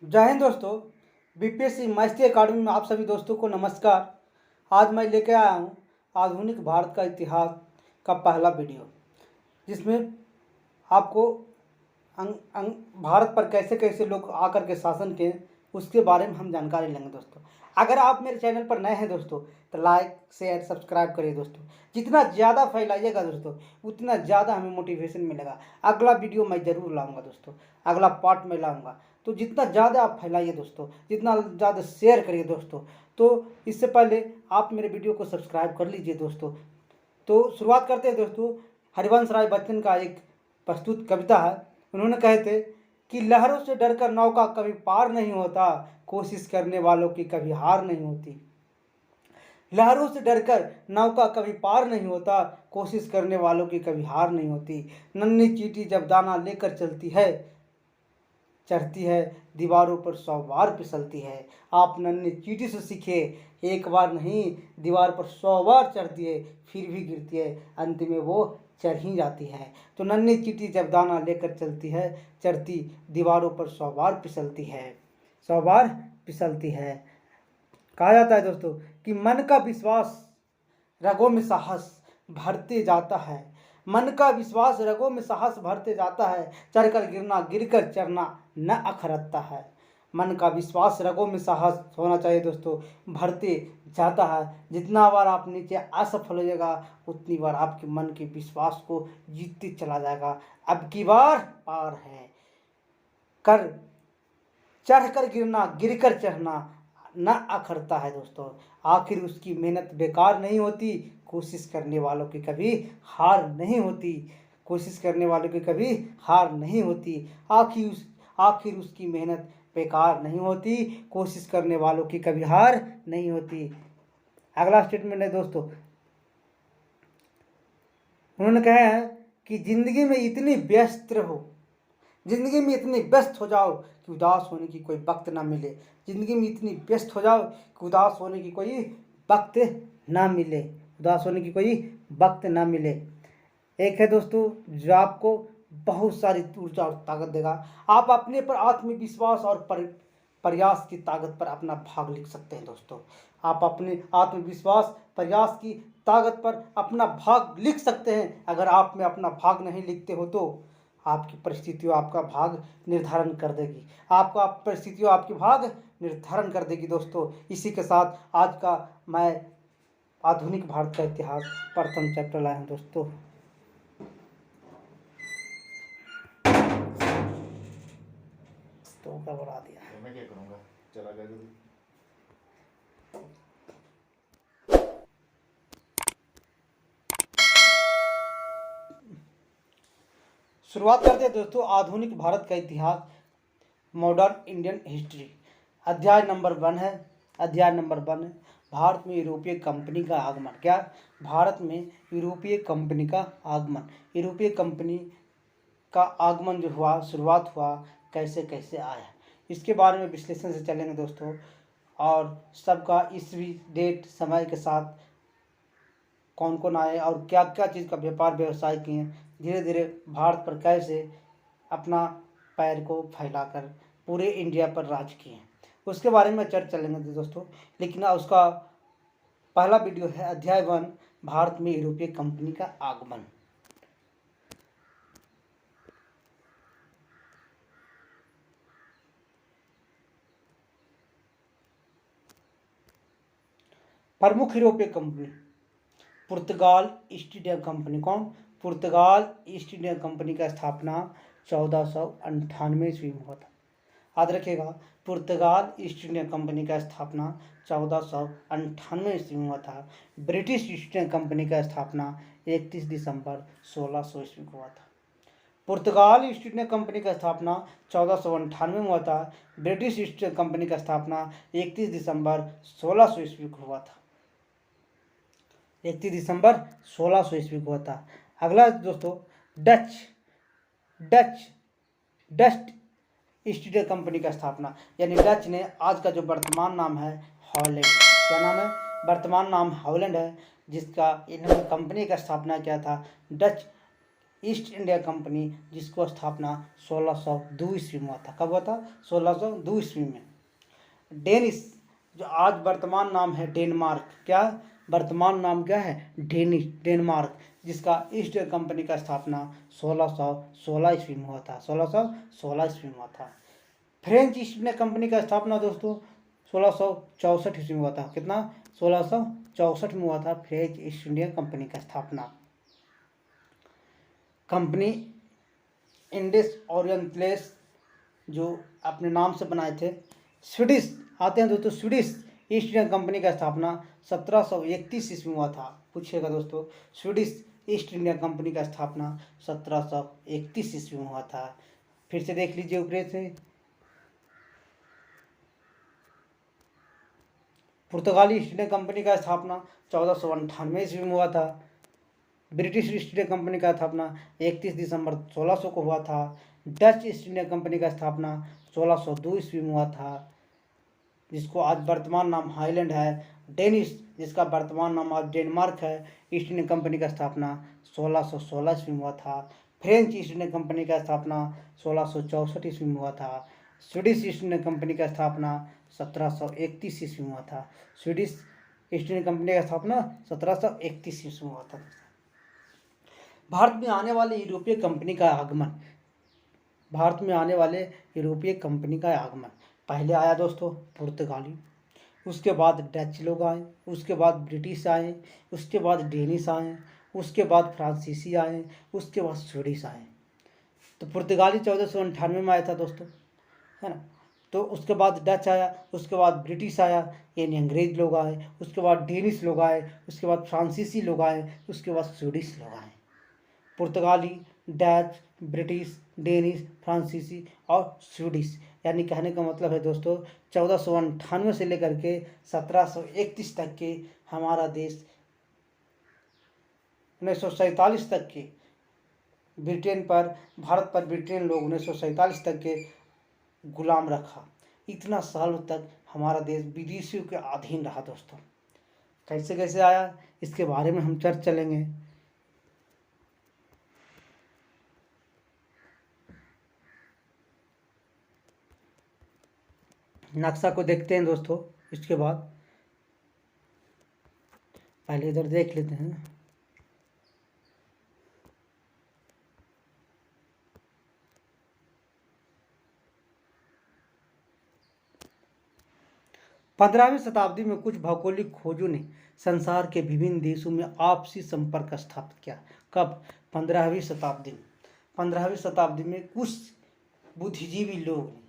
जय हिंद दोस्तों। BPSC mastery academy में आप सभी दोस्तों को नमस्कार। आज मैं लेकर आया हूँ आधुनिक भारत का इतिहास का पहला वीडियो, जिसमें आपको भारत पर कैसे कैसे लोग आकर के शासन किए उसके बारे में हम जानकारी लेंगे दोस्तों। अगर आप मेरे चैनल पर नए हैं दोस्तों तो लाइक शेयर सब्सक्राइब करिए दोस्तों। जितना ज़्यादा फैलाइएगा दोस्तों उतना ज़्यादा हमें मोटिवेशन मिलेगा। अगला वीडियो मैं ज़रूर लाऊंगा दोस्तों, अगला पार्ट में लाऊंगा। तो जितना ज़्यादा आप फैलाइए दोस्तों, जितना ज़्यादा शेयर करिए दोस्तों। तो इससे पहले आप मेरे वीडियो को सब्सक्राइब कर लीजिए दोस्तों। तो शुरुआत करते हैं दोस्तों। हरिवंश राय बच्चन का एक प्रस्तुत कविता है। उन्होंने कहे थे कि लहरों से डरकर नौका कभी पार नहीं होता, कोशिश करने वालों की कभी हार नहीं होती। लहरों से डरकर नौका कभी पार नहीं होता, कोशिश करने वालों की कभी हार नहीं होती। नन्ही चींटी जब दाना लेकर चढ़ती है दीवारों पर 100 बार फिसलती है। आप नन्ही चींटी से सीखे, एक बार नहीं दीवार पर 100 बार चढ़ती है, फिर भी गिरती है, अंत में वो चढ़ ही जाती है। तो नन्ही चींटी जब दाना लेकर चढ़ती दीवारों पर 100 बार फिसलती है, 100 बार फिसलती है। कहा जाता है दोस्तों कि मन का विश्वास रगों में साहस भरते जाता है। मन का विश्वास रगों में साहस भरते जाता है, चढ़कर गिरना गिरकर चढ़ना न अखरता है। मन का विश्वास रगों में साहस होना चाहिए दोस्तों, भरते जाता है। जितना बार आप नीचे असफल होइएगा उतनी बार आपके मन के विश्वास को जीतते चला जाएगा। अब की बार पार है कर चढ़कर गिरना गिरकर चढ़ना न अखरता है दोस्तों। आखिर उसकी मेहनत बेकार नहीं होती, कोशिश करने वालों की कभी हार नहीं होती। कोशिश करने वालों की कभी हार नहीं होती। आखिर उसकी मेहनत बेकार नहीं होती, कोशिश करने वालों की कभी हार नहीं होती। अगला स्टेटमेंट है दोस्तों। उन्होंने कहा है कि जिंदगी में इतनी व्यस्त रहो, जिंदगी में इतनी व्यस्त हो जाओ कि उदास होने की कोई वक्त ना मिले। जिंदगी में इतनी व्यस्त हो जाओ कि उदास होने की कोई वक्त ना मिले, उदास होने की कोई वक्त ना मिले। एक है दोस्तों जो आपको बहुत सारी ऊर्जा और ताकत देगा। आप अपने पर आत्मविश्वास और प्रयास की ताकत पर अपना भाग लिख सकते हैं दोस्तों। आप अपने आत्मविश्वास प्रयास की ताकत पर अपना भाग लिख सकते हैं। अगर आप में अपना भाग नहीं लिखते हो तो आपकी परिस्थितियों आपका भाग निर्धारण कर देगी। आपका परिस्थितियों आपके भाग निर्धारण कर देगी दोस्तों। इसी के साथ आज का मैं आधुनिक भारत का इतिहास प्रथम चैप्टर लाया हूँ दोस्तों। तो क्या बढ़ा दिया, मैं क्या करूँगा, चला गया तो। शुरुआत करते हैं दोस्तों आधुनिक भारत का इतिहास, मॉडर्न इंडियन हिस्ट्री। अध्याय नंबर 1 है। अध्याय नंबर 1 है भारत में यूरोपीय कंपनी का आगमन। क्या? भारत में यूरोपीय कंपनी का आगमन। यूरोपीय कंपनी का आगमन जो हुआ, शुरुआत हुआ, कैसे कैसे आया, इसके बारे में विश्लेषण से चलेंगे दोस्तों। और सबका ईस्वी डेट समय के साथ कौन कौन आए और क्या क्या चीज़ का व्यापार व्यवसाय किए, धीरे धीरे भारत पर कैसे अपना पैर को फैलाकर पूरे इंडिया पर राज किए, उसके बारे में चर्चा चलेंगे दोस्तों। लेकिन उसका पहला वीडियो है अध्याय 1 भारत में यूरोपीय कंपनी का आगमन। प्रमुख यूरोपीय कंपनी पुर्तगाल ईस्ट इंडिया कंपनी। कौन? पुर्तगाल ईस्ट इंडिया कंपनी का स्थापना 1498 ईस्वी में हुआ था। याद रखिएगा, पुर्तगाल ईस्ट इंडिया कंपनी का स्थापना 1498 ईस्वी में हुआ था। ब्रिटिश ईस्ट इंडिया कंपनी का स्थापना 31 दिसंबर 1600 ईस्वी को हुआ था। पुर्तगाल ईस्ट इंडिया कंपनी का स्थापना 1498 में हुआ था। ब्रिटिश ईस्ट इंडिया कंपनी का स्थापना 31 दिसंबर 1600 ईस्वी को हुआ था। 31 दिसंबर 1600 ईस्वी को हुआ था। अगला दोस्तों डच ईस्ट इंडिया कंपनी का स्थापना, यानी डच ने आज का जो वर्तमान नाम है हॉलैंड, क्या नाम है? वर्तमान नाम हॉलैंड है, जिसका इन्होंने कंपनी का स्थापना किया था। डच ईस्ट इंडिया कंपनी, जिसको स्थापना 1602 ईस्वी में हुआ था। कब हुआ था? 1602 ईस्वी में। डेनिश, जो आज वर्तमान नाम है डेनमार्क, क्या वर्तमान नाम क्या है? डेनमार्क, जिसका ईस्ट इंडिया कंपनी का स्थापना 1616 ईस्वी में हुआ था। 1616 ईस्वी में हुआ था। फ्रेंच ईस्ट इंडिया कंपनी का स्थापना दोस्तों 1664 ईस्वी में हुआ था। कितना? 1664 में हुआ था फ्रेंच ईस्ट इंडिया कंपनी का स्थापना। कंपनी इंडिस ओरिएंटलेस जो अपने नाम से बनाए थे। स्वीडिश आते हैं दोस्तों, स्वीडिश ईस्ट इंडिया कंपनी का स्थापना 1731 ईस्वी में हुआ था। पूछिएगा दोस्तों, स्वीडिश ईस्ट इंडिया कंपनी का स्थापना 1731 ईस्वी में हुआ था। फिर से देख लीजिए ऊपर से। पुर्तगाली ईस्ट इंडिया कंपनी का स्थापना 1498 ईस्वी में हुआ था। ब्रिटिश ईस्ट इंडिया कंपनी का स्थापना 31 दिसंबर 1600 को हुआ था। डच ईस्ट इंडिया कंपनी का स्थापना 1602 ईस्वी में हुआ था, जिसको आज वर्तमान नाम हाईलैंड है। डेनिश, जिसका वर्तमान नाम आज डेनमार्क है, ईस्ट इंडिया कंपनी का स्थापना 1616 ईस्वी में हुआ था। फ्रेंच ईस्ट इंडिया कंपनी का स्थापना 1664 ईस्वी में हुआ था। स्वीडिश ईस्ट इंडिया कंपनी का स्थापना 1731 ईस्वी में हुआ था। स्वीडिश ईस्ट इंडिया कंपनी का स्थापना 1731 ईस्वी में हुआ था। भारत में आने वाले यूरोपीय कंपनी का आगमन। भारत में आने वाले यूरोपीय कंपनी का आगमन, पहले आया दोस्तों पुर्तगाली, उसके बाद डच लोग आए, उसके बाद ब्रिटिश आए, उसके बाद डेनिश आए, उसके बाद फ्रांसीसी आए, उसके बाद स्वीडिश आए। तो पुर्तगाली 1498 में आया था दोस्तों, है ना। तो उसके बाद डच आया, उसके बाद ब्रिटिश आया, यानी अंग्रेज लोग आए, उसके बाद डेनिश लोग आए, उसके बाद फ्रांसीसी लोग आए, उसके बाद स्वीडिश लोग आए। पुर्तगाली, डच, ब्रिटिश, डेनिश, फ्रांसीसी और स्वीडिश, यानी कहने का मतलब है दोस्तों 1498 से लेकर के 1731 तक के हमारा देश, 1947 तक के भारत पर ब्रिटेन लोग 1947 तक के गुलाम रखा। इतना साल तक हमारा देश विदेशियों के अधीन रहा दोस्तों। कैसे कैसे आया, इसके बारे में हम चर्चा चलेंगे। नक्शा को देखते हैं दोस्तों, इसके बाद पहले इधर देख लेते हैं। पंद्रहवीं शताब्दी में कुछ भौगोलिक खोजों ने संसार के विभिन्न देशों में आपसी संपर्क स्थापित किया। कब? 15वीं शताब्दी में। 15वीं शताब्दी में कुछ बुद्धिजीवी लोग ने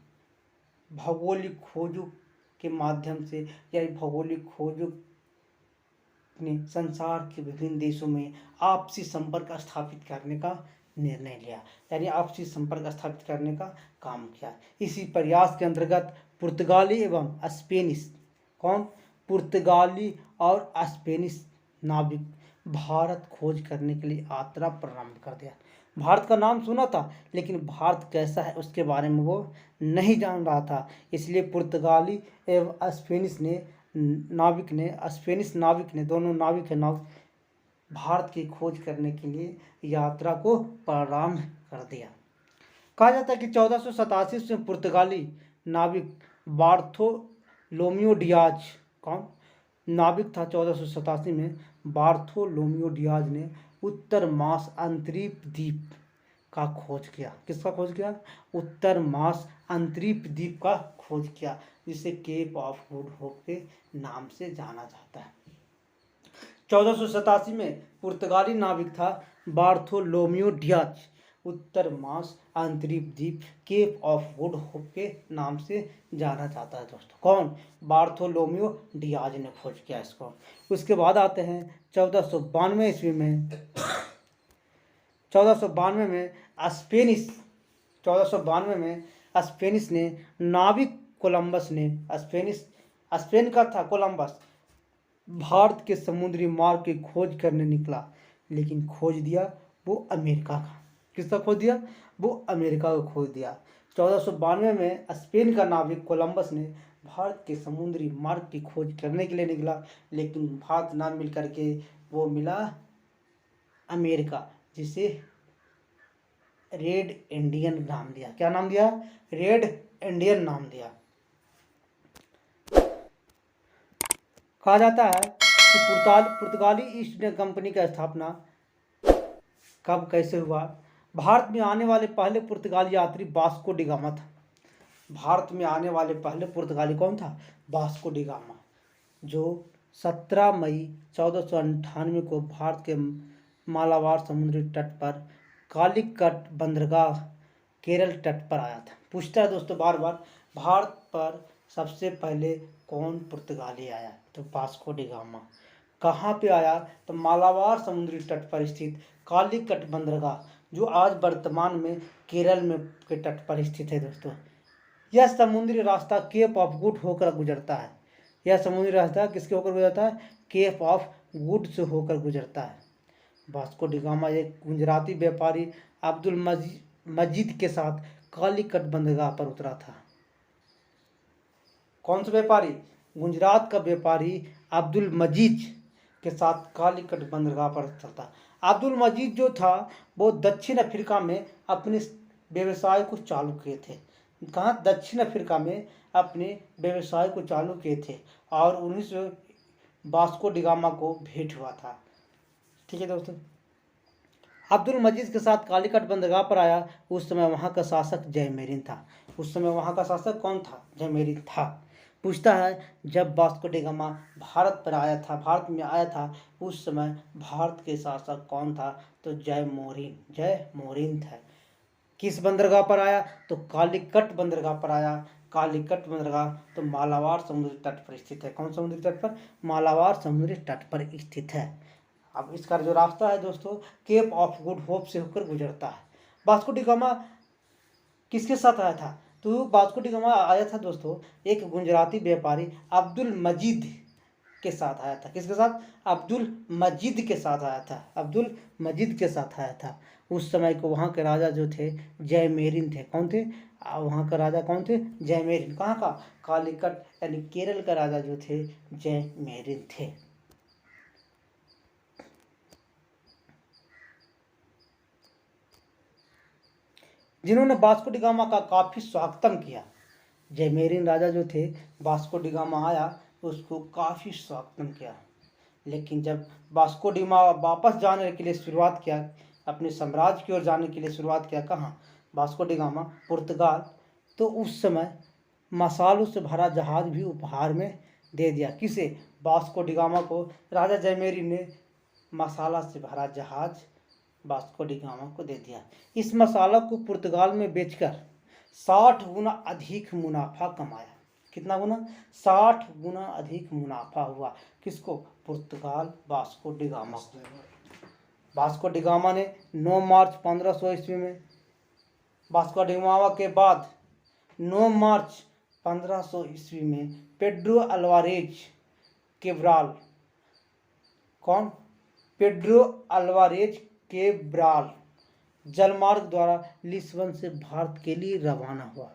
भौगोलिक खोजों के माध्यम से या भौगोलिक खोजों ने संसार के विभिन्न देशों में आपसी संपर्क स्थापित करने का निर्णय लिया, यानी आपसी संपर्क स्थापित करने का काम किया। इसी प्रयास के अंतर्गत पुर्तगाली एवं स्पेनिश, कौन? पुर्तगाली और स्पेनिश नाविक भारत खोज करने के लिए यात्रा प्रारंभ कर दिया। भारत का नाम सुना था, लेकिन भारत कैसा है उसके बारे में वो नहीं जान रहा था। इसलिए पुर्तगाली एवं स्पेनिश नाविक ने दोनों नाविक है भारत की खोज करने के लिए यात्रा को प्रारंभ कर दिया। कहा जाता है कि 1487 में पुर्तगाली नाविक बार्थोलोम्यू डियाज, कौन नाविक था 1487 में? बार्थोलोम्यू डियाज ने उत्तर मास अंतरिक्ष द्वीप का खोज किया। किसका खोज किया? उत्तर मास अंतरिक्ष द्वीप का खोज किया, जिसे केप ऑफ गुड होप के नाम से जाना जाता है। 1487 में पुर्तगाली नाविक था बार्थोलोम्यू डियाज, उत्तर मास अंतरिक्ष द्वीप केप ऑफ गुड होप के नाम से जाना जाता है दोस्तों। कौन? बार्थोलोम्यू डियाज ने खोज किया इसको। उसके बाद आते हैं 1492 ईस्वी में। 1492 में स्पेनिश ने नाविक कोलंबस ने, स्पेन का था कोलंबस, भारत के समुद्री मार्ग की खोज करने निकला, लेकिन खोज दिया वो अमेरिका का। किसका खोज दिया? वो अमेरिका का खोज दिया। 1492 में स्पेन का नाविक कोलंबस ने भारत के समुद्री मार्ग की खोज करने के लिए निकला, लेकिन भारत ना मिल करके वो मिला अमेरिका, जिसे रेड इंडियन नाम दिया। क्या नाम दिया? रेड इंडियन नाम दिया। कहा जाता है कि पुर्तगाली ईस्ट इंडिया कंपनी का स्थापना कब कैसे हुआ? भारत में आने वाले पहले पुर्तगाली यात्री वास्को डी गामा था। भारत में आने वाले पहले पुर्तगाली कौन था? वास्को डी गामा, जो 17 मई 1498 को भारत के मालाबार समुद्री तट पर कालीकट बंदरगाह केरल तट पर आया था। पूछता है दोस्तों बार बार, भारत पर सबसे पहले कौन पुर्तगाली आया? तो वास्को डी गामा। कहाँ पे आया? तो मालाबार समुद्री तट पर स्थित कालीकट बंदरगाह, जो आज वर्तमान में केरल में के तट पर स्थित है दोस्तों। यह समुद्री रास्ता केप ऑफ गुड होकर गुजरता है। यह समुद्री रास्ता किसके होकर गुजरता है? केप ऑफ गुड से होकर गुजरता है। वास्को डी गामा एक गुजराती व्यापारी अब्दुल मजीद के साथ कालीकट बंदरगाह पर उतरा था। कौन सा व्यापारी? गुजरात का व्यापारी अब्दुल मजीद के साथ कालीकट बंदरगाह पर चलता। अब्दुल मजीद जो था वो दक्षिण अफ्रीका में अपने व्यवसाय को चालू किए थे। कहाँ? दक्षिण अफ्रीका में अपने व्यवसाय को चालू किए थे और उन्हीं से वास्को डी गामा को भेंट हुआ था। ठीक है दोस्तों। अब्दुल मजीद के साथ कालीकट बंदरगाह पर आया। उस समय वहाँ का शासक जयमेरिन था। उस समय वहाँ का शासक कौन था? जयमेरिन था। पूछता है जब वास्को डी गामा भारत पर आया था, भारत में आया था, उस समय भारत के शासक कौन था? तो जयमेरिन था। किस बंदरगाह पर आया? तो कालीकट बंदरगाह पर आया। कालीकट बंदरगाह तो मालाबार समुद्री तट पर स्थित है। कौन समुद्री तट पर? मालाबार समुद्री तट पर स्थित है। अब इसका जो रास्ता है दोस्तों, केप ऑफ गुड होप से होकर गुजरता है। वास्को डी गामा किसके साथ आया था? तो वास्को डी गामा आया था दोस्तों एक गुजराती व्यापारी अब्दुल मजीद के साथ आया था। किसके साथ? अब्दुल मजीद के साथ आया था। अब्दुल मजीद के साथ आया था। उस समय को वहाँ के राजा जो थे जयमेरिन थे। कौन थे? वहाँ का राजा कौन थे? जयमेरिन। कहाँ का? कालीकट यानी केरल का राजा जो थे जयमेरिन थे। जिन्होंने वास्को डी गामा का काफी स्वागतम किया। जयमेरिन राजा जो थे, वास्को डी गामा आया उसको काफी स्वागतम किया। लेकिन जब वास्को डी गामा वापस जाने के लिए शुरुआत किया, अपने साम्राज्य की ओर जाने के लिए शुरुआत किया, कहाँ? वास्को डी गामा पुर्तगाल, तो उस समय मसालों से भरा जहाज भी उपहार में दे दिया। किसे? वास्को डी गामा को राजा जयमेरिन ने मसाला से भरा जहाज वास्को डी गामा को दे दिया। इस मसाला को पुर्तगाल में बेचकर 60 गुना अधिक मुनाफा कमाया। कितना गुना? 60 गुना अधिक मुनाफा हुआ। किसको? पुर्तगाल वास्को डी गामा को। वास्को डी गामा ने 9 मार्च 1500 ईस्वी में, वास्को डी गामा के बाद 9 मार्च 1500 ईस्वी में पेड्रो अल्वारेज केब्राल, कौन? पेड्रो अल्वारेज केब्राल जलमार्ग द्वारा लिस्बन से भारत के लिए रवाना हुआ।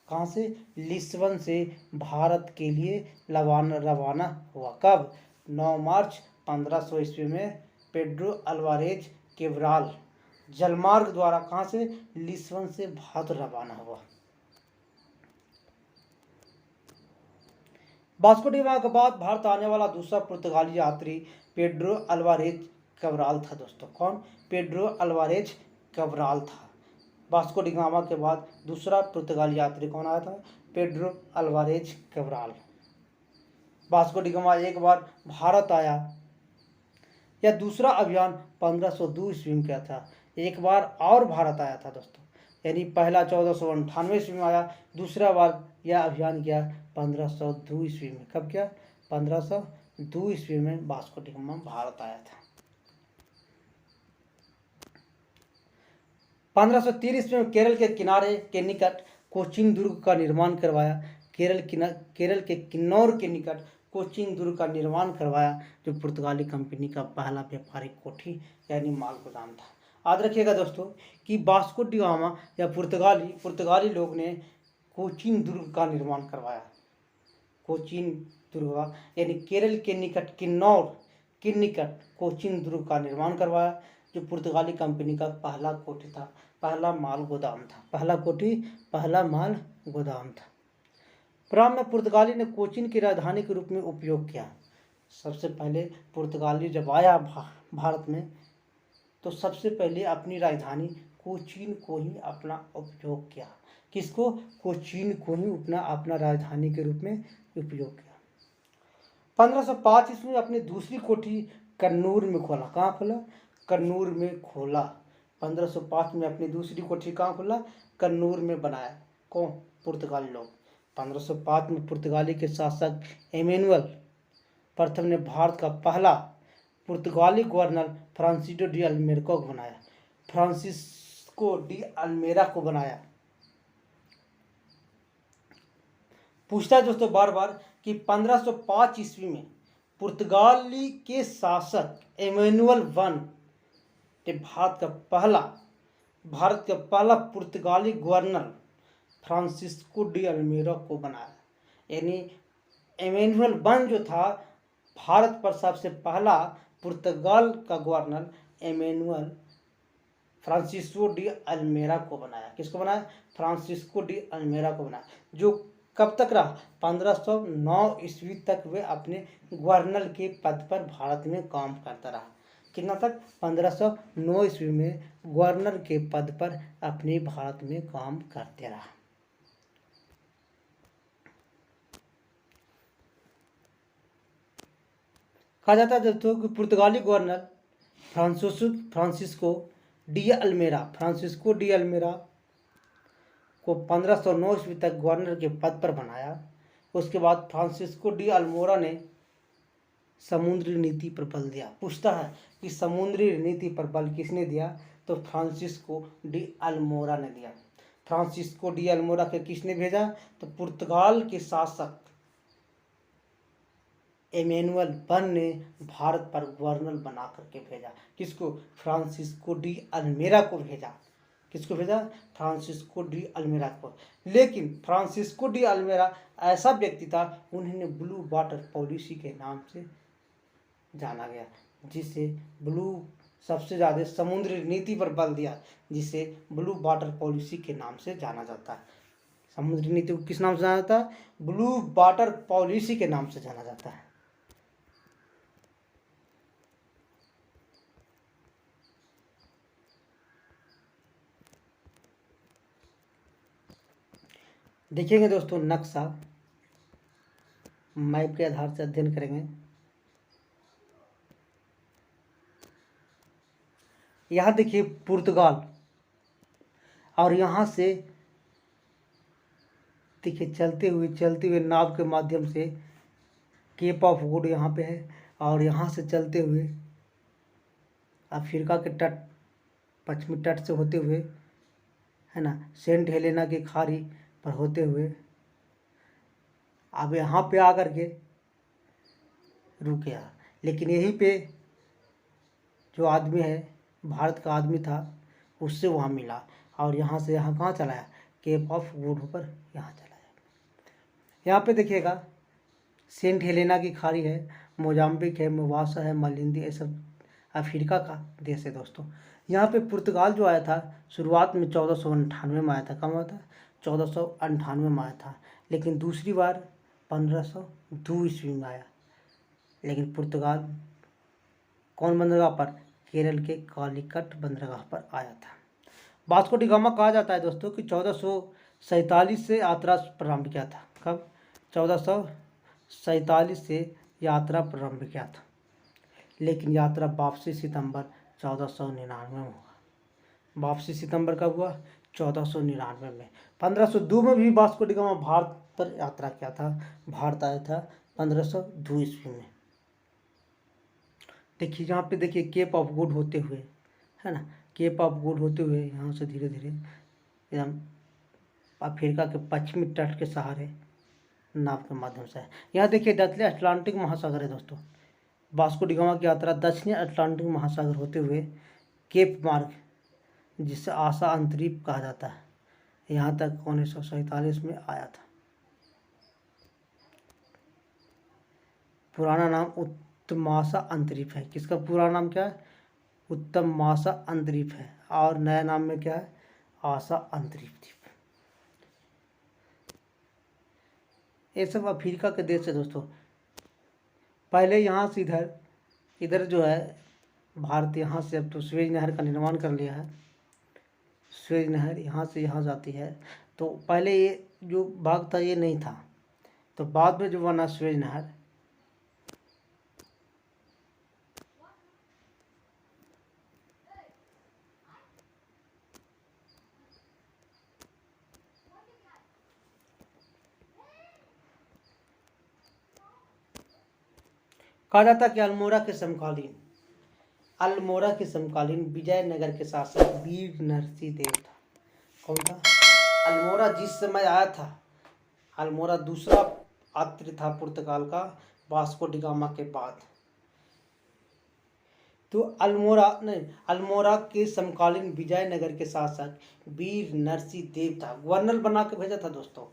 कहाँ से? लिस्बन से भारत के लिए रवाना हुआ। कब? 9 मार्च 1500 ईस्वी में पेड्रो अल्वारेज केब्राल जलमार्ग द्वारा कहाँ से? लिस्बन से भारत रवाना हुआ। वास्को डी गामा के बाद भारत आने वाला दूसरा पुर्तगाली यात्री पेड्रो अल्वारेज केब्राल था दोस्तों। कौन? पेड्रो अल्वारेज केब्राल था। वास्को डी गामा के बाद दूसरा पुर्तगाली यात्री कौन आया था? Pedro Alvares Cabral. Vasco da Gama एक बार भारत आया। यह दूसरा अभियान 1502 ईस्वी में किया था। एक बार और भारत आया था दोस्तों, यानी पहला 1498 ईस्वी में आया, दूसरा बार यह अभियान किया 1502 ईस्वी में। कब किया? 1502 ईस्वी में वास्को डी गामा भारत आया था। 1530 ईस्वी में केरल के किनारे के निकट कोचीन दुर्ग का निर्माण करवाया। केरल के किन्नौर के निकट कोचीन दुर्ग का निर्माण करवाया, जो पुर्तगाली कंपनी का पहला व्यापारिक कोठी यानी माल गोदाम था। याद रखिएगा दोस्तों कि वास्को डी गामा या पुर्तगाली लोग ने कोचीन दुर्ग का निर्माण करवाया। कोचीन दुर्ग यानी केरल के निकट किन्नौर के निकट कोचीन दुर्ग का निर्माण करवाया, जो पुर्तगाली कंपनी का पहला कोठी था पहला माल गोदाम था। पहला कोठी पहला माल गोदाम था। प्रारंभ में पुर्तगाली ने कोचीन की राजधानी के रूप में उपयोग किया। सबसे पहले पुर्तगाली जब आया भारत में तो सबसे पहले अपनी राजधानी कोचीन को ही अपना उपयोग किया। किसको? कोचीन को ही अपना राजधानी के रूप में उपयोग किया। 1505 ईस्वी में अपनी दूसरी कोठी कन्नूर में खोला। कहाँ खोला? कन्नूर में खोला। 1505 में अपनी दूसरी कोठी कहाँ खोला? कन्नूर में बनाया। कौन? पुर्तगाली लोग। 1505 में पुर्तगाली के शासक एमेनुअल प्रथम ने भारत का पहला पुर्तगाली गवर्नर फ्रांसिस्को डी अल्मेरा को बनाया। फ्रांसिस्को डी अल्मेरा को बनाया। पूछता है दोस्तों बार बार कि 1505 ईस्वी में पुर्तगाली के शासक एमेनुअल वन ने भारत का पहला पुर्तगाली गवर्नर फ्रांसिस्को डी अल्मेरा को बनाया। यानी एमेनुअल वन जो था भारत पर सबसे पहला पुर्तगाल का गवर्नर एमेनुअल फ्रांसिस्को डी अल्मेरा को बनाया। किसको बनाया? फ्रांसिस्को डी अल्मेरा को बनाया। जो कब तक रहा? 1509 ईस्वी तक वे अपने गवर्नर के पद पर भारत में काम करता रहा। कितना तक? 1509 ईस्वी में गवर्नर के पद पर अपने भारत में काम करते रहा। कहा जाता है दोस्तों कि पुर्तगाली गवर्नर फ्रांसिस्को डी अल्मेरा को 1509 ईस्वी तक गवर्नर के पद पर बनाया। उसके बाद फ्रांसिस्को डी अल्मोरा ने समुद्री नीति पर बल दिया। पूछता है कि समुद्री नीति पर बल किसने दिया? तो फ्रांसिस्को डी अल्मोरा ने दिया। फ्रांसिस्को डी अल्मोरा के किसने भेजा? तो पुर्तगाल के शासक एमेनुअल वन ने भारत पर गवर्नर बना करके भेजा। किसको? फ्रांसिस्को डी अल्मेरा को भेजा। किसको भेजा? फ्रांसिस्को डी अल्मेरा को। लेकिन फ्रांसिस्को डी अल्मेरा ऐसा व्यक्ति था, उन्हें ब्लू वाटर पॉलिसी के नाम से जाना गया, जिसे सबसे ज़्यादा समुद्री नीति पर बल दिया, जिसे ब्लू वाटर पॉलिसी के नाम से जाना जाता है। समुद्री नीति को किस नाम से जाना जाता है? ब्लू वाटर पॉलिसी के नाम से जाना जाता है। देखेंगे दोस्तों नक्शा, मैप के आधार से अध्ययन करेंगे। यहाँ देखिए पुर्तगाल, और यहाँ से देखिए चलते हुए नाव के माध्यम से केप ऑफ गुड यहाँ पे है, और यहाँ से चलते हुए अफ्रीका के तट, पश्चिमी तट से होते हुए, है ना, सेंट हेलेना की खाड़ी पर होते हुए अब यहाँ पे आकर के रुक गया। लेकिन यहीं पे जो आदमी है, भारत का आदमी था, उससे वहाँ मिला, और यहाँ से यहाँ कहाँ चलाया? केप ऑफ गुड पर यहाँ चलाया। यहाँ पे देखिएगा सेंट हेलेना की खाड़ी है, मोजाम्बिक है, मोवासा है, मालिंदी, ये सब अफ्रीका का देश है दोस्तों। यहाँ पे पुर्तगाल जो आया था शुरुआत में 1498 में आया था। कब आया था? 1498 में आया था। लेकिन दूसरी बार 1502 ईस्वी में आया। लेकिन पुर्तगाल कौन बंदरगाह पर? केरल के कालीकट बंदरगाह पर आया था। वास्को डी गामा कहा जाता है दोस्तों कि 1447 से यात्रा प्रारंभ किया था। कब? 1447 से यात्रा प्रारंभ किया था, लेकिन यात्रा वापसी सितंबर 1499 में हुआ। वापसी सितंबर कब हुआ? 1499 में। 1502 में भी वास्को डी गामा भारत पर यात्रा किया था। भारत आया था 1502 ईस्वी में। देखिए यहाँ पे देखिए केप ऑफ गुड होते हुए, है ना, केप ऑफ गुड होते हुए यहाँ से धीरे धीरे एकदम अफ्रीका के पश्चिमी तट के सहारे नाव के माध्यम से है। यहाँ देखिए दक्षिणी अटलांटिक महासागर है दोस्तों। वास्को डी गामा की यात्रा दक्षिणी अटलांटिक महासागर होते हुए केप मार्ग, जिसे आशा अंतरीप कहा जाता है, यहाँ तक 1947 में आया था। पुराना नाम उत्तमाशा अंतरीप है। किसका पुराना नाम क्या है? उत्तमाशा अंतरीप है। और नया नाम में क्या है? आशा अंतरिक्ष द्वीप। ये सब अफ्रीका के देश है दोस्तों। पहले यहाँ से इधर इधर जो है भारत यहाँ से अब तो स्वेज नहर का निर्माण कर लिया है। स्वेज नहर यहाँ से यहाँ जाती है। तो पहले ये जो भाग था ये नहीं था, तो बाद में जो बना स्वेज नहर, कहा जाता कि अल्मोड़ा के समकालीन विजयनगर के शासक वीर नरसिंह देव था। कौन था? अल्मोड़ा जिस समय आया था, अल्मोड़ा दूसरा आत्र था पुर्तगाल का वास्को डी गामा के बाद। तो अल्मोड़ा के समकालीन विजयनगर के शासक वीर नरसिंह देव था। गवर्नर बना के भेजा था दोस्तों।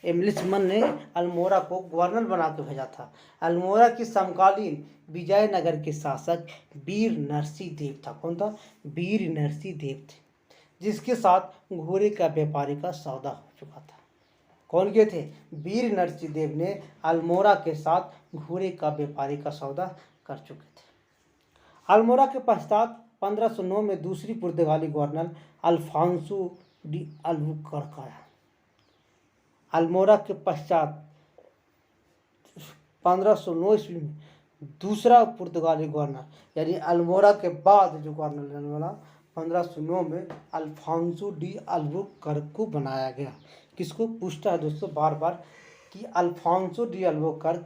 इंग्लिश मन ने अल्मोड़ा को गवर्नर बना के भेजा था। अल्मोड़ा के समकालीन विजयनगर के शासक वीर नरसिंह देव था। कौन था? वीर नरसिंह देव थे, जिसके साथ घोड़े का व्यापारी का सौदा हो चुका था। कौन के थे? वीर नरसिंह देव ने अल्मोड़ा के साथ घोड़े का व्यापारी का सौदा कर चुके थे। अल्मोड़ा के पश्चात 1509 में दूसरी पुर्तगाली गवर्नर अल्फांसो डी अल्बुकर्क आया। अल्मोड़ा के पश्चात 1509 ईस्वी में दूसरा पुर्तगाली गवर्नर, यानी अल्मोड़ा के बाद जो गवर्नर रहने वाला 1509 में अल्फांसो डी अल्बुकर्क को बनाया गया। किसको पूछता है दोस्तों बार बार कि अल्फांसो डी अल्बुकर्क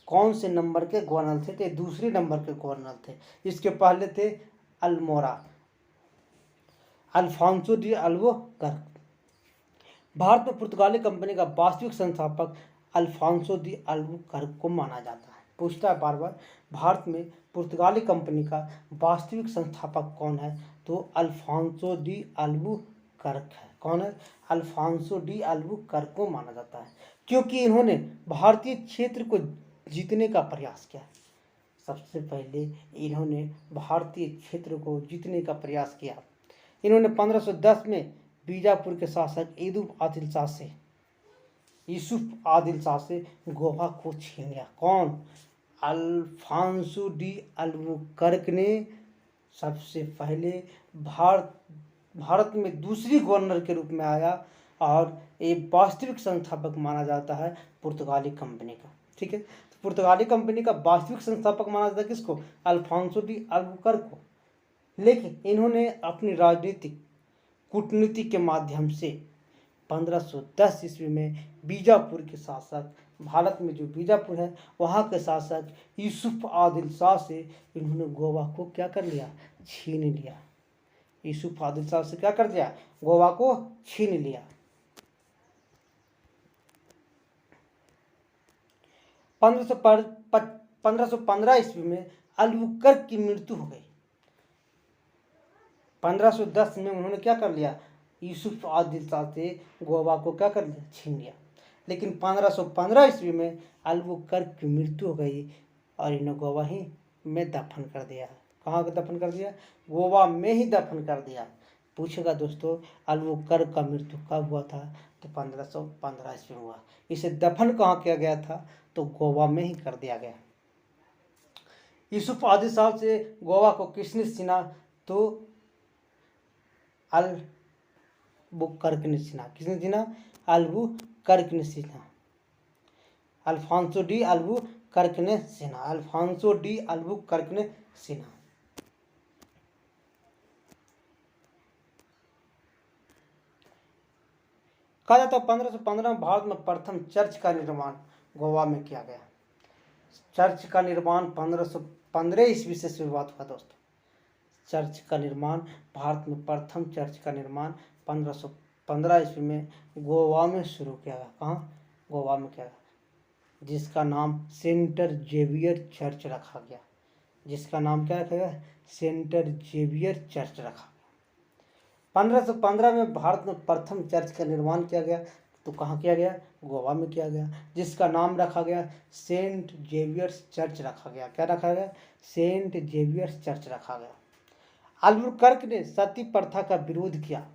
कौन से नंबर के गवर्नर थे? तो दूसरे नंबर के गवर्नर थे। इसके पहले थे अल्मोड़ा, अल्फांसो डी अल्बुकर्क। भारत में पुर्तगाली कंपनी का वास्तविक संस्थापक अल्फांसो डी अल्बुकर्क को माना जाता है। पूछता है बार बार, भारत में पुर्तगाली कंपनी का वास्तविक संस्थापक कौन है? तो अल्फांसो डी अल्बुकर्क है। कौन है? अल्फांसो डी अल्बुकर्क को माना जाता है, क्योंकि इन्होंने भारतीय क्षेत्र को जीतने का प्रयास किया। सबसे पहले इन्होंने भारतीय क्षेत्र को जीतने का प्रयास किया। इन्होंने 1510 में बीजापुर के शासक यूसुफ आदिल शाह से गोवा को छीन लिया। कौन? अल्फांसो डी अल्बुकर्क ने सबसे पहले भारत में दूसरी गवर्नर के रूप में आया और एक वास्तविक संस्थापक माना जाता है पुर्तगाली कंपनी का। ठीक है, तो पुर्तगाली कंपनी का वास्तविक संस्थापक माना जाता है किसको? अल्फांसो डी अल्बुकर्क को। लेकिन इन्होंने अपनी राजनीतिक कूटनीति के माध्यम से 1510 ईस्वी में बीजापुर के शासक, भारत में जो बीजापुर है वहाँ के शासक यूसुफ आदिल शाह से इन्होंने गोवा को क्या कर लिया? छीन लिया। यूसुफ आदिल शाह से क्या कर दिया? गोवा को छीन लिया। 1515 ईस्वी में अल्बुकर्क की मृत्यु हो गई। 1510 में उन्होंने क्या कर लिया? यूसुफ आदिल शाह से गोवा को क्या कर लिया? छीन लिया। लेकिन 1515 ईस्वी में अल्बुकर्क की मृत्यु हो गई और इन्हें गोवा ही में दफन कर दिया। कहाँ दफन कर दिया? गोवा में ही दफन कर दिया। पूछेगा दोस्तों अल्बुकर्क का मृत्यु कब हुआ था? तो 1515 ईस्वी में हुआ। इसे दफन कहाँ किया गया था? तो गोवा में ही कर दिया गया। यूसुफ आदिल शाह से गोवा को किसने छीना? तो अल्बुकर्क ने छीना। किसने छीना? अल्बुकर्क ने छीना। अल्फांसो डी अल्बुकर्क ने छीना। अल्फांसो डी अल्बुकर्क ने छीना। कहा जाता है 1515 में भारत में प्रथम चर्च का निर्माण गोवा में किया गया। चर्च का निर्माण 1515 ईस्वी से शुरुआत हुआ दोस्तों। चर्च का निर्माण, भारत में प्रथम चर्च का निर्माण 1515 ईस्वी में गोवा में शुरू किया गया। कहाँ? गोवा में किया गया, जिसका नाम सेंट जेवियर चर्च रखा गया। जिसका नाम क्या रखा गया? सेंट जेवियर चर्च रखा गया। 1515 में भारत में प्रथम चर्च का निर्माण किया गया। तो कहाँ किया गया? गोवा में किया गया, जिसका नाम रखा गया सेंट जेवियर्स चर्च रखा गया। क्या रखा गया? सेंट जेवियर्स चर्च रखा गया। अल्बुकर्क ने सती प्रथा का विरोध किया।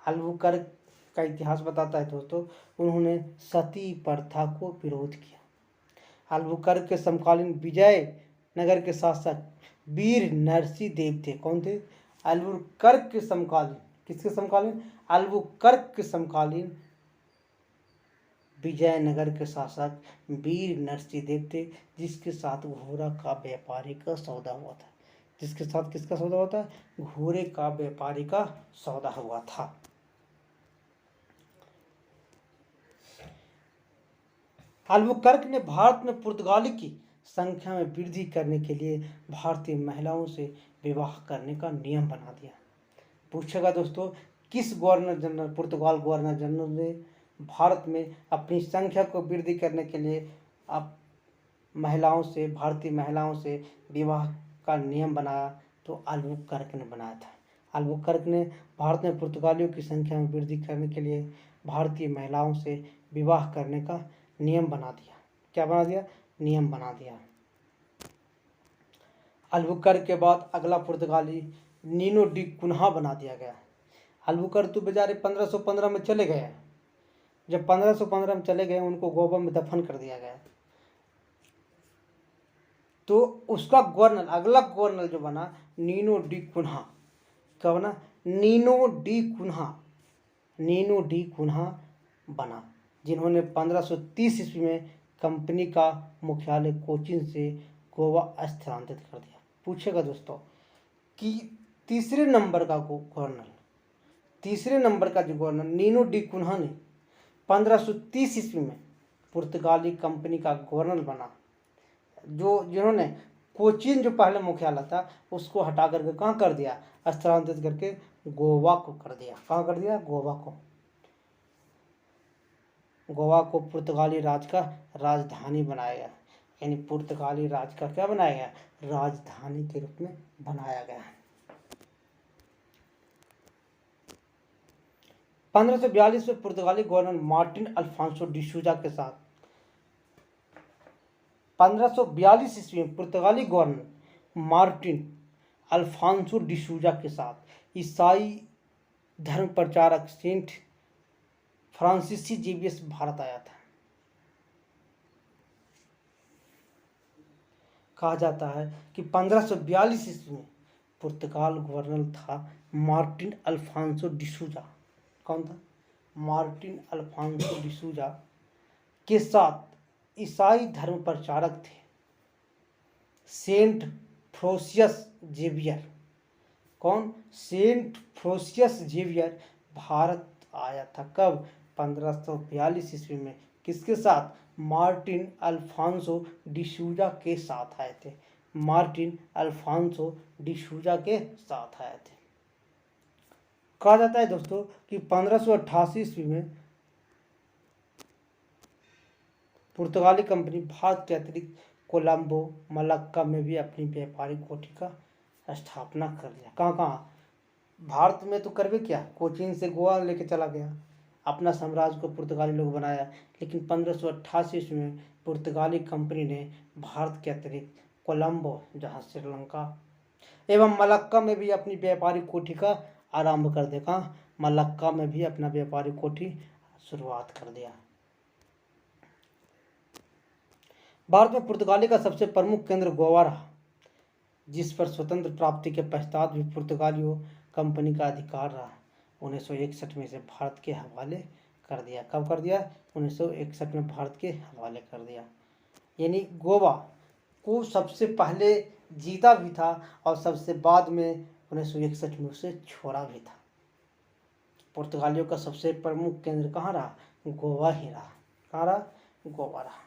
अल्बुकर्क का इतिहास बताता है दोस्तों, उन्होंने सती प्रथा को विरोध किया। अल्बुकर्क के समकालीन विजयनगर के शासक वीर नरसिंह देव थे। कौन थे? अल्बुकर्क के समकालीन, किसके समकालीन? अल्बुकर्क के समकालीन विजयनगर के शासक वीर नरसिंह देव थे, जिसके साथ घोड़ा का व्यापारी का सौदा हुआ था। जिसके साथ किसका सौदा हुआ था? घोड़े का व्यापारी का सौदा हुआ था। अल्बुकर्क ने भारत में पुर्तगाली की संख्या में वृद्धि करने के लिए भारतीय महिलाओं से विवाह करने का नियम बना दिया। पूछेगा दोस्तों, किस गवर्नर जनरल, पुर्तगाल गवर्नर जनरल ने भारत में अपनी संख्या को वृद्धि करने के लिए अब भारतीय महिलाओं से विवाह का नियम बनाया? तो अल्बुकर्क ने बनाया था। अल्बुकर्क ने भारत में पुर्तगालियों की संख्या में वृद्धि करने के लिए भारतीय महिलाओं से विवाह करने का नियम बना दिया। क्या बना दिया? नियम बना दिया। अल्बुकर्क के बाद अगला पुर्तगाली नीनो डी कुन्हा बना दिया गया। अल्बुकर्क तो बेचारे 1515 में चले गए। जब 1515 में चले गए, उनको गोवा में दफन कर दिया गया। तो उसका गवर्नर, अगला गवर्नर जो बना, नीनो डी कुन्हा। क्या बना? Nuno da Cunha. Nuno da Cunha बना, जिन्होंने 1530 ईस्वी में कंपनी का मुख्यालय कोचीन से गोवा स्थानांतरित कर दिया। पूछेगा दोस्तों कि तीसरे नंबर का जो गवर्नर नीनो डी कुन्हा ने 1530 ईस्वी में पुर्तगाली कंपनी का गवर्नर बना, जिन्होंने कोचीन जो पहले मुख्यालय था उसको हटा करके कहाँ कर दिया? स्थानांतरित करके गोवा को कर दिया। कहाँ कर दिया? गोवा को पुर्तगाली राज का राजधानी बनाया गया। यानी पुर्तगाली राज का क्या बनाया गया? राजधानी के रूप में बनाया गया। 1542 में पुर्तगाली गवर्नर मार्टिन अल्फांसो डिसूजा के साथ 1542 ईस्वी में पुर्तगाली गवर्नर मार्टिन अल्फांसो डिसूजा के साथ ईसाई धर्म प्रचारक सेंट फ्रांसिसी जेवियर्स भारत आया था। कहा जाता है कि 1542 ईस्वी में पुर्तगाल गवर्नर था मार्टिन अल्फांसो डिसूजा। कौन था? मार्टिन अल्फांसो डिसूजा के साथ ईसाई धर्म प्रचारक थे सेंट फ्रोसियस जेवियर। कौन? सेंट फ्रोसियस जेवियर भारत आया था। कब? 1542 ईस्वी में। किसके साथ? मार्टिन अल्फांसो डिसूजा के साथ आए थे। मार्टिन अल्फांसो डिसूजा के साथ आए थे। कहा जाता है दोस्तों कि 1588 ईस्वी में पुर्तगाली कंपनी भारत के अतिरिक्त कोलंबो, मलक्का में भी अपनी व्यापारिक कोठी का स्थापना कर लिया। कहाँ? भारत में तो करवे क्या, कोचीन से गोवा लेके चला गया, अपना साम्राज्य को पुर्तगाली लोग बनाया। लेकिन 1588 ईस्वी में पुर्तगाली कंपनी ने भारत के अतिरिक्त कोलंबो, जहाँ श्रीलंका, एवं मलक्का में भी अपनी व्यापारिक कोठी का आरंभ कर दिया। कहाँ? मलक्का में भी अपना व्यापारिक कोठी शुरुआत कर दिया। भारत में पुर्तगाली का सबसे प्रमुख केंद्र गोवा रहा, जिस पर स्वतंत्र प्राप्ति के पश्चात भी पुर्तगालियों कंपनी का अधिकार रहा। 1961 में इसे भारत के हवाले कर दिया। कब कर दिया? 1961 में भारत के हवाले कर दिया। यानी गोवा को सबसे पहले जीता भी था और सबसे बाद में 1961 में उसे छोड़ा भी था। पुर्तगालियों का सबसे प्रमुख केंद्र कहाँ रहा? गोवा ही रहा। कहाँ रहा? गोवा रहा।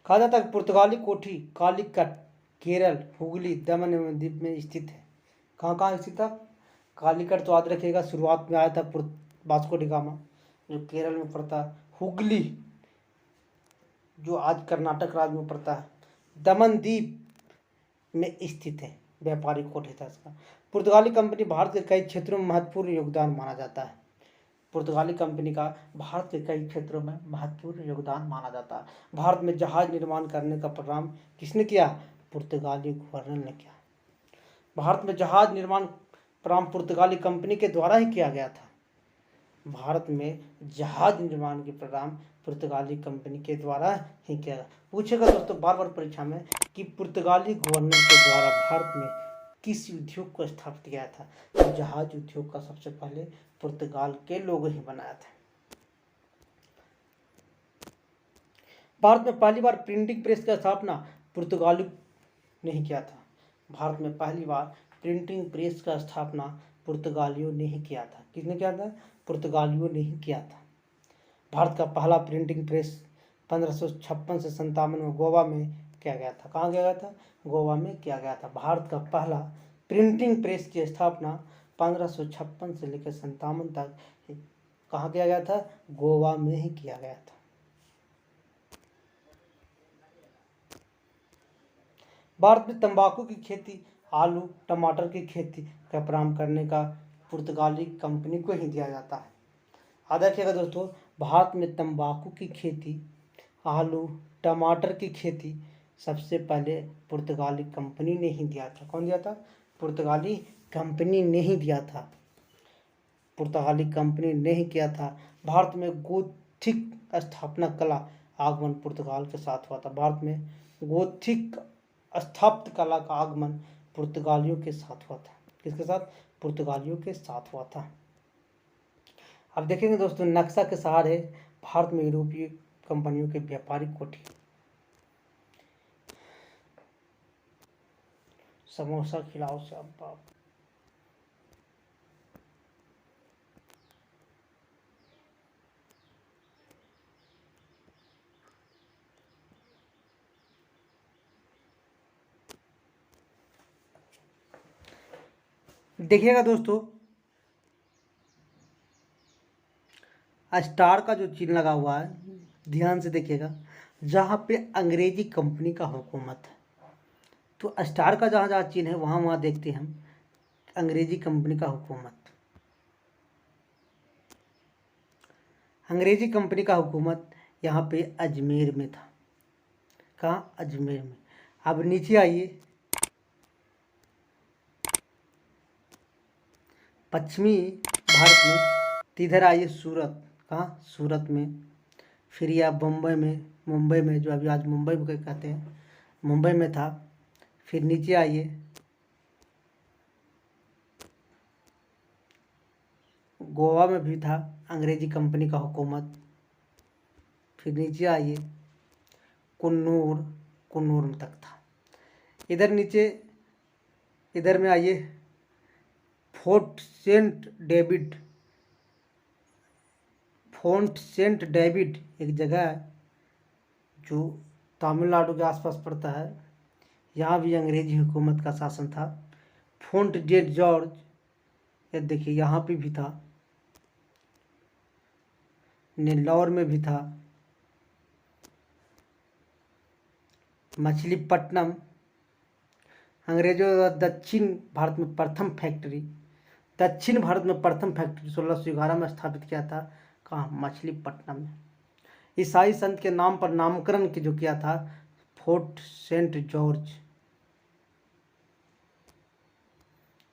कहा जाता है कि पुर्तगाली कोठी कालीकट, केरल, हुगली, दमन एवं दीव में स्थित है। कहाँ स्थित था? कालीकट तो याद रखिएगा, शुरुआत में आया था वास्को डी गामा, जो केरल में पड़ता है। हुगली जो आज कर्नाटक राज्य में पड़ता है। दमन द्वीप में स्थित है। व्यापारिक कोड था इसका। पुर्तगाली कंपनी भारत के कई क्षेत्रों में महत्वपूर्ण योगदान माना जाता है। पुर्तगाली कंपनी का भारत के कई क्षेत्रों में महत्वपूर्ण योगदान माना जाता है। भारत में जहाज निर्माण करने का प्रारंभ किसने किया? पुर्तगाली गवर्नर ने किया। भारत में जहाज निर्माण प्रारंभ पुर्तगाली कंपनी के द्वारा ही किया गया था। भारत में जहाज निर्माण के प्रारंभ पुर्तगाली कंपनी के द्वारा ही किया गया। पूछेगा दोस्तों बार बार परीक्षा में कि पुर्तगाली गवर्नर के द्वारा भारत में किस उद्योग को स्थापित किया था? तो जहाज उद्योग का सबसे पहले पुर्तगाल के लोगों ही बनाया था। भारत में पहली बार प्रिंटिंग प्रेस की स्थापना पुर्तगाली ने ही किया था। भारत में पहली बार प्रिंटिंग प्रेस का स्थापना पुर्तगालियों ने ही किया था। किसने किया था? पुर्तगालियों ने ही किया था। भारत का पहला प्रिंटिंग प्रेस 1556 से 57 में गोवा में किया गया था। कहाँ किया गया था? गोवा में किया गया था। भारत का पहला प्रिंटिंग प्रेस की स्थापना 1556 से लेकर 57 तक कहाँ किया गया था? गोवा में ही किया गया था। भारत में तंबाकू की खेती, आलू टमाटर की खेती का प्रारंभ करने का पुर्तगाली कंपनी को ही दिया जाता है। याद रखिएगा दोस्तों, भारत में तंबाकू की खेती, आलू टमाटर की खेती सबसे पहले पुर्तगाली कंपनी ने ही दिया था। कौन दिया था? पुर्तगाली कंपनी ने ही दिया था। पुर्तगाली कंपनी ने ही किया था। भारत में गोथिक स्थापना कला आगमन पुर्तगाल के साथ हुआ था। भारत में गोथिक स्थापत्य कला का आगमन पुर्तगालियों के साथ हुआ था। किसके साथ? पुर्तगालियों के साथ हुआ था। अब देखेंगे दोस्तों, नक्शा के सहारे भारत में यूरोपीय कंपनियों के व्यापारिक कोठी। समोसा खिलाओ सब बाप। देखिएगा दोस्तों, स्टार का जो चिन्ह लगा हुआ है, ध्यान से देखिएगा, जहाँ पे अंग्रेजी कंपनी का हुकूमत है, तो स्टार का जहाँ जहाँ चिन्ह है वहाँ वहाँ देखते हैं हम अंग्रेजी कंपनी का हुकूमत। अंग्रेजी कंपनी का हुकूमत यहाँ पे अजमेर में था। कहाँ? अजमेर में। अब नीचे आइए, पश्चिमी भारत में, तो इधर आइए सूरत। कहाँ? सूरत में। फिर या मुंबई में, जो अभी आज मुंबई में कहते हैं, मुंबई में था। फिर नीचे आइए, गोवा में भी था अंग्रेजी कंपनी का हुकूमत। फिर नीचे आइए, कुन्नूर तक था। इधर नीचे, इधर में आइए, फोर्ट सेंट डेविड एक जगह है जो तमिलनाडु के आसपास पड़ता है, यहाँ भी अंग्रेजी हुकूमत का शासन था। फोर्ट जेट जॉर्ज, ये देखिए यहाँ पे भी था। नेल्लौर में भी था। मछलीपट्टनम, अंग्रेजों द्वारा दक्षिण भारत में प्रथम फैक्ट्री 1611 में स्थापित किया था। कहाँ? मछलीपट्टनम में। ईसाई संत के नाम पर नामकरण के जो किया था, फोर्ट सेंट जॉर्ज।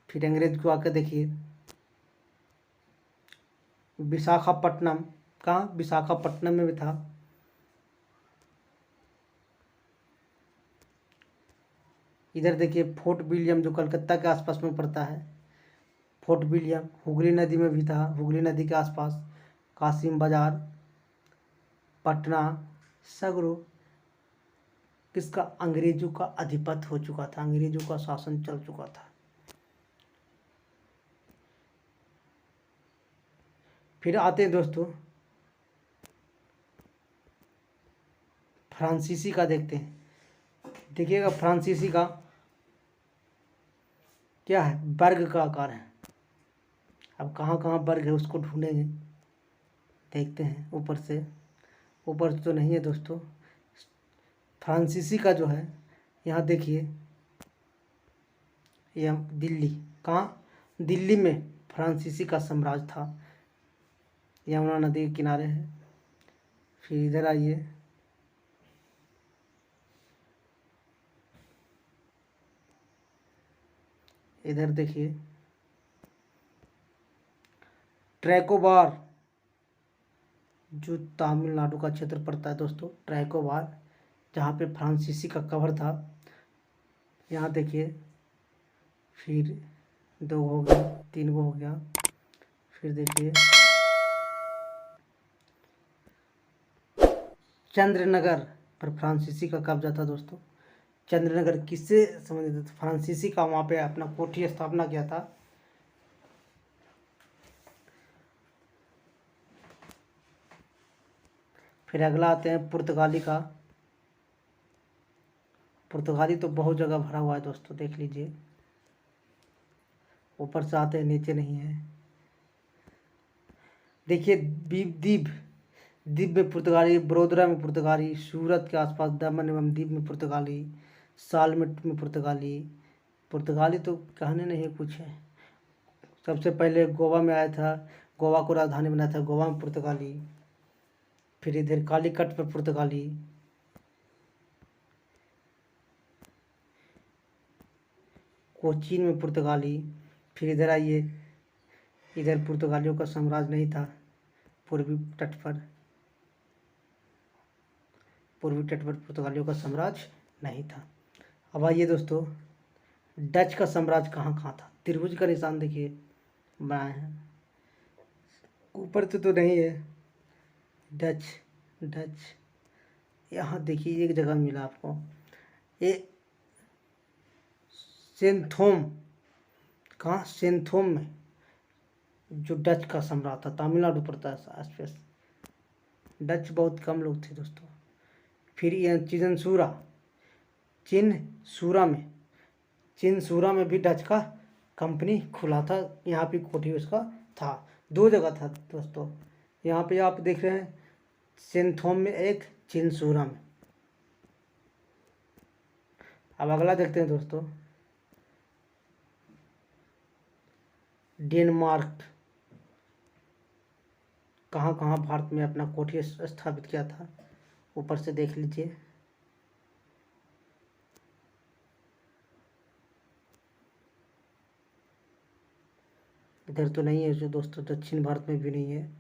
फिर अंग्रेज को आकर देखिए, विशाखापट्टनम। कहाँ? विशाखापट्टनम में भी था। इधर देखिए फोर्ट विलियम जो कलकत्ता के आसपास में पड़ता है, फोर्ट विलियम। हुगली नदी में भी था, हुगली नदी के आसपास। कासिम बाजार, पटना, सगरो किसका? अंग्रेजों का आधिपत्य हो चुका था, अंग्रेजों का शासन चल चुका था। फिर आते हैं दोस्तों, फ्रांसीसी का देखते हैं। देखिएगा फ्रांसीसी का क्या है? वर्ग का आकार है। अब कहाँ कहाँ वर्ग है उसको ढूंढेंगे, देखते हैं। ऊपर से तो नहीं है दोस्तों। फ्रांसीसी का जो है, यहाँ देखिए, या दिल्ली, कहाँ, दिल्ली में फ्रांसीसी का साम्राज्य था। यमुना नदी के किनारे है। फिर इधर आइए, इधर देखिए ट्रैकोबार, जो तमिलनाडु का क्षेत्र पड़ता है दोस्तों, ट्रैकोबार, जहाँ पे फ्रांसीसी का कवर था। यहाँ देखिए, फिर 2 हो गया, 3 हो गया। फिर देखिए चंद्रनगर पर फ्रांसीसी का कब्जा था दोस्तों। चंद्रनगर किससे संबंधित था? फ्रांसीसी का वहाँ पे अपना कोठी स्थापना किया था। फिर अगला आते हैं पुर्तगाली का। पुर्तगाली तो बहुत जगह भरा हुआ है दोस्तों, देख लीजिए। ऊपर से आते हैं, नीचे नहीं है। देखिए द्वीप, द्वीप में पुर्तगाली, बड़ोदरा में पुर्तगाली, सूरत के आसपास दमन एवं दीव में पुर्तगाली, सालमेट में पुर्तगाली। पुर्तगाली तो कहने नहीं कुछ है। सबसे पहले गोवा में आया था, गोवा को राजधानी बनाया था, गोवा में पुर्तगाली। फिर इधर कालीकट पर पुर्तगाली, कोचीन में पुर्तगाली। फिर इधर आइए, इधर पुर्तगालियों का साम्राज्य नहीं था। पूर्वी तट पर पुर्तगालियों का साम्राज्य नहीं था। अब आइए दोस्तों, डच का साम्राज्य कहाँ कहाँ था? त्रिभुज का निशान देखिए बनाए हैं, ऊपर तो नहीं है। डच यहाँ देखिए, एक जगह मिला आपको, ये सेंथोम, कहाँ, सेंथोम में, जो डच का सम्राट था, तमिलनाडु पड़ता है आसपास। डच बहुत कम लोग थे दोस्तों। फिर यह चिनसूरा में भी डच का कंपनी खुला था। यहाँ पे कोठी उसका था। 2 जगह था दोस्तों। यहाँ पे आप देख रहे हैं, सेंथोम में एक, चिनसूरा में। अब अगला देखते हैं दोस्तों, डेनमार्क कहाँ कहाँ भारत में अपना कोठी स्थापित किया था, ऊपर से देख लीजिए। इधर तो नहीं है जो दोस्तों, दक्षिण भारत में भी नहीं है।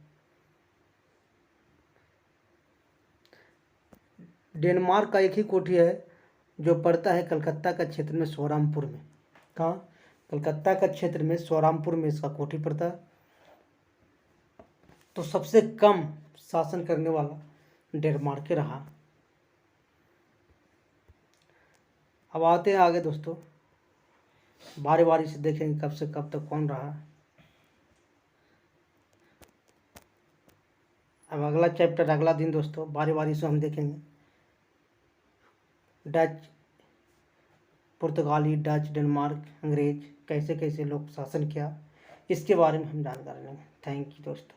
डेनमार्क का एक ही कोठी है जो पड़ता है कलकत्ता का क्षेत्र में, सोरामपुर में। कहाँ? कलकत्ता का क्षेत्र में सोरामपुर में इसका कोठी पड़ता है। तो सबसे कम शासन करने वाला डेनमार्क रहा। अब आते हैं आगे दोस्तों, बारी बारी से देखेंगे कब से कब तक कौन रहा। अब अगला चैप्टर अगला दिन दोस्तों, बारी बारी से हम देखेंगे। डच, पुर्तगाली, डच, डेनमार्क, अंग्रेज कैसे कैसे लोग शासन किया, इसके बारे में हम जानकारी लेंगे। थैंक यू दोस्तों।